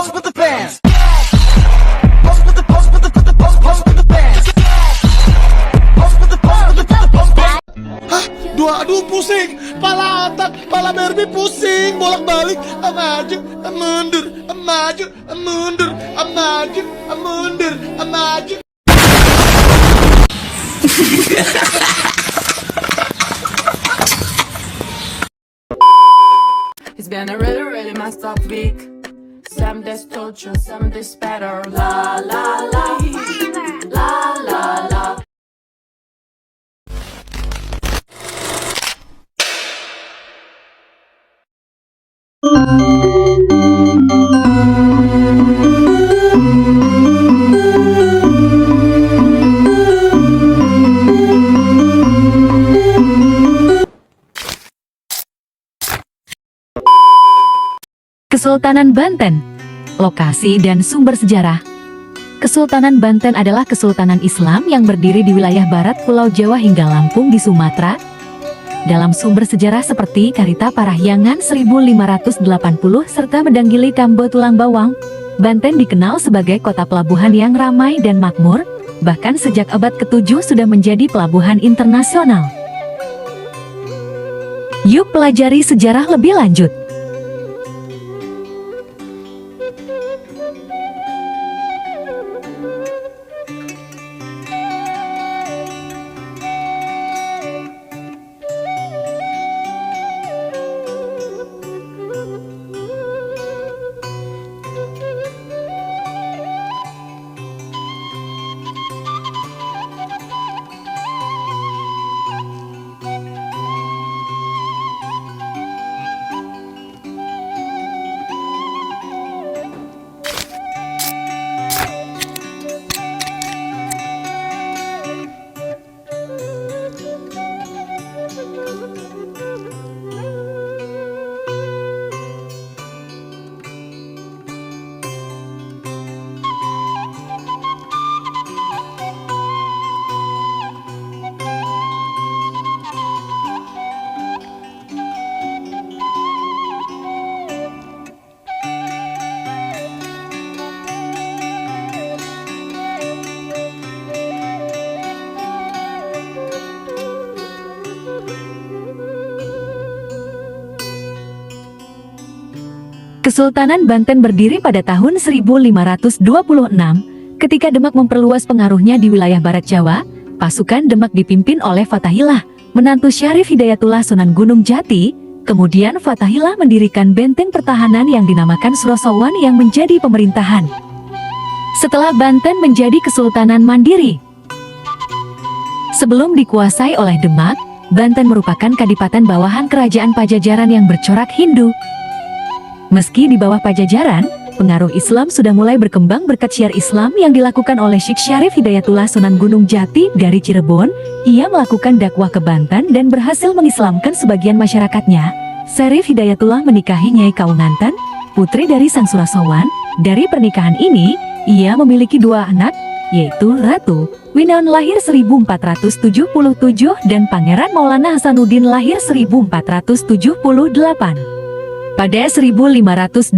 pose with the bands. Pose with the pose with the pose with the bands. Pose with the pose with the pose bands. Hah? Aduh pusing, pala otak, pala Barbie pusing, bolak-balik, maju, mundur, maju, mundur, maju, mundur, maju. It's been a really messed up week. Some days torture, some days better. La la la, la la la. Kesultanan Banten. Lokasi dan sumber sejarah. Kesultanan Banten adalah kesultanan Islam yang berdiri di wilayah barat Pulau Jawa hingga Lampung di Sumatera. Dalam sumber sejarah seperti Carita Parahyangan 1580 serta Medanggili Kambo Tulang Bawang, Banten dikenal sebagai kota pelabuhan yang ramai dan makmur, bahkan sejak abad ke-7 sudah menjadi pelabuhan internasional. Yuk pelajari sejarah lebih lanjut. Kesultanan Banten berdiri pada tahun 1526, ketika Demak memperluas pengaruhnya di wilayah Barat Jawa. Pasukan Demak dipimpin oleh Fathahillah, menantu Syarif Hidayatullah Sunan Gunung Jati. Kemudian Fathahillah mendirikan benteng pertahanan yang dinamakan Surosowan yang menjadi pemerintahan. Setelah Banten menjadi kesultanan mandiri. Sebelum dikuasai oleh Demak, Banten merupakan kadipaten bawahan kerajaan Pajajaran yang bercorak Hindu. Meski di bawah Pajajaran, pengaruh Islam sudah mulai berkembang berkat syiar Islam yang dilakukan oleh Syekh Syarif Hidayatullah Sunan Gunung Jati dari Cirebon. Ia melakukan dakwah ke Banten dan berhasil mengislamkan sebagian masyarakatnya. Syarif Hidayatullah menikahi Nyai Kaunganten, putri dari Sang Surasowan. Dari pernikahan ini, ia memiliki dua anak, yaitu Ratu Winaun lahir 1477 dan Pangeran Maulana Hasanuddin lahir 1478. Pada 1526,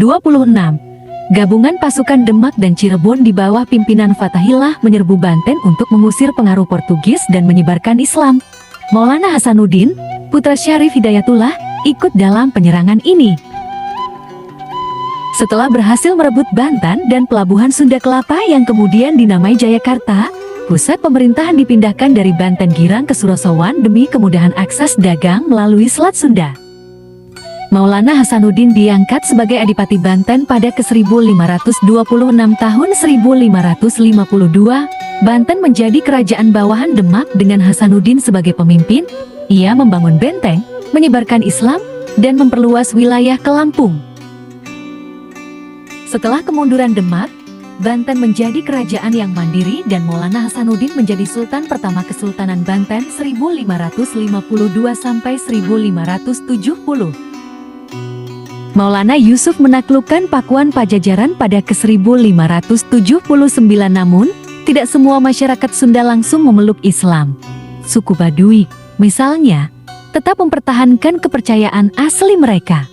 gabungan pasukan Demak dan Cirebon di bawah pimpinan Fathahillah menyerbu Banten untuk mengusir pengaruh Portugis dan menyebarkan Islam. Maulana Hasanuddin, putra Syarif Hidayatullah, ikut dalam penyerangan ini. Setelah berhasil merebut Banten dan pelabuhan Sunda Kelapa yang kemudian dinamai Jayakarta, pusat pemerintahan dipindahkan dari Banten Girang ke Surosowan demi kemudahan akses dagang melalui Selat Sunda. Maulana Hasanuddin diangkat sebagai Adipati Banten pada ke-1526 tahun 1552. Banten menjadi kerajaan bawahan Demak dengan Hasanuddin sebagai pemimpin. Ia membangun benteng, menyebarkan Islam, dan memperluas wilayah ke Lampung. Setelah kemunduran Demak, Banten menjadi kerajaan yang mandiri dan Maulana Hasanuddin menjadi Sultan pertama Kesultanan Banten 1552 sampai 1570. Maulana Yusuf menaklukkan Pakuan Pajajaran pada ke-1579, namun tidak semua masyarakat Sunda langsung memeluk Islam. Suku Baduy, misalnya, tetap mempertahankan kepercayaan asli mereka.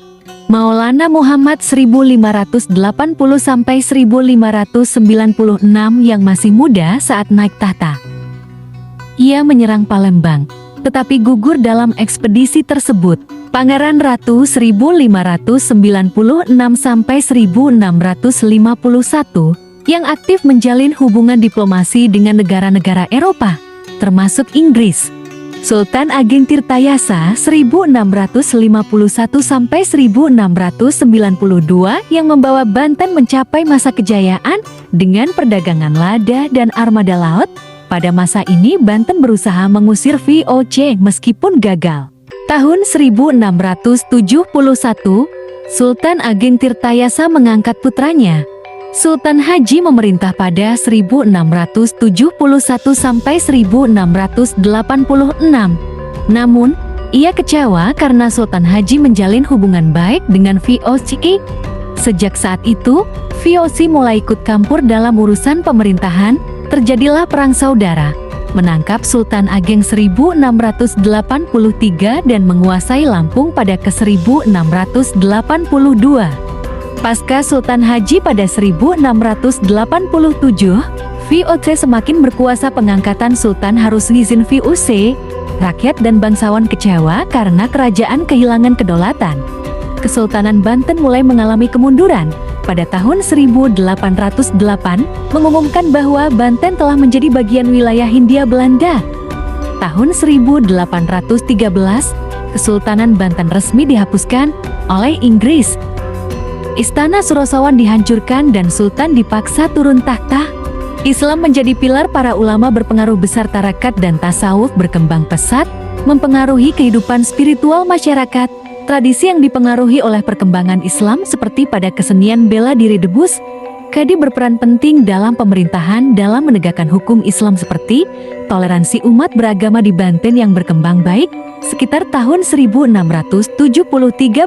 Maulana Muhammad 1580 sampai 1596 yang masih muda saat naik tahta. Ia menyerang Palembang, tetapi gugur dalam ekspedisi tersebut. Pangeran Ratu 1596 sampai 1651 yang aktif menjalin hubungan diplomasi dengan negara-negara Eropa, termasuk Inggris. Sultan Ageng Tirtayasa 1651 sampai 1692 yang membawa Banten mencapai masa kejayaan dengan perdagangan lada dan armada laut. Pada masa ini Banten berusaha mengusir VOC meskipun gagal. Tahun 1671, Sultan Ageng Tirtayasa mengangkat putranya, Sultan Haji memerintah pada 1671 sampai 1686. Namun, ia kecewa karena Sultan Haji menjalin hubungan baik dengan VOC. Sejak saat itu, VOC mulai ikut campur dalam urusan pemerintahan. Terjadilah perang saudara, menangkap Sultan Ageng 1683 dan menguasai Lampung pada ke-1682. Pasca Sultan Haji pada 1687, VOC semakin berkuasa. Pengangkatan Sultan harus izin VOC. Rakyat dan bangsawan kecewa karena kerajaan kehilangan kedaulatan. Kesultanan Banten mulai mengalami kemunduran. Pada tahun 1808, mengumumkan bahwa Banten telah menjadi bagian wilayah Hindia Belanda. Tahun 1813, Kesultanan Banten resmi dihapuskan oleh Inggris. Istana Surosowan dihancurkan dan Sultan dipaksa turun tahta. Islam menjadi pilar. Para ulama berpengaruh besar. Tarekat dan tasawuf berkembang pesat, mempengaruhi kehidupan spiritual masyarakat. Tradisi yang dipengaruhi oleh perkembangan Islam seperti pada kesenian bela diri debus, Kadi berperan penting dalam pemerintahan dalam menegakkan hukum Islam seperti toleransi umat beragama di Banten yang berkembang baik. Sekitar tahun 1673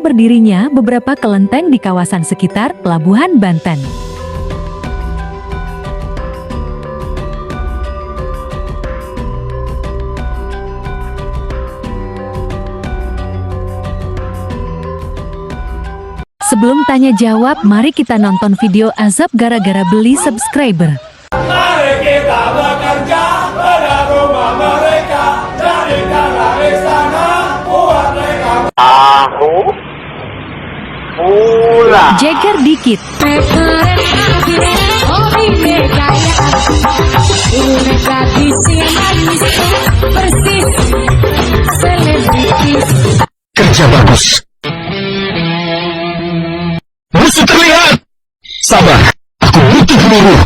berdirinya beberapa kelenteng di kawasan sekitar Pelabuhan Banten. Sebelum tanya jawab, mari kita nonton video azab gara-gara beli subscriber. Mari kita bekerja pada rumah mereka, jadikanlah istana buat mereka. Aku pulang. Jeger dikit. Kerja bagus. Musuh terlihat. Sabar, aku butuh peluru.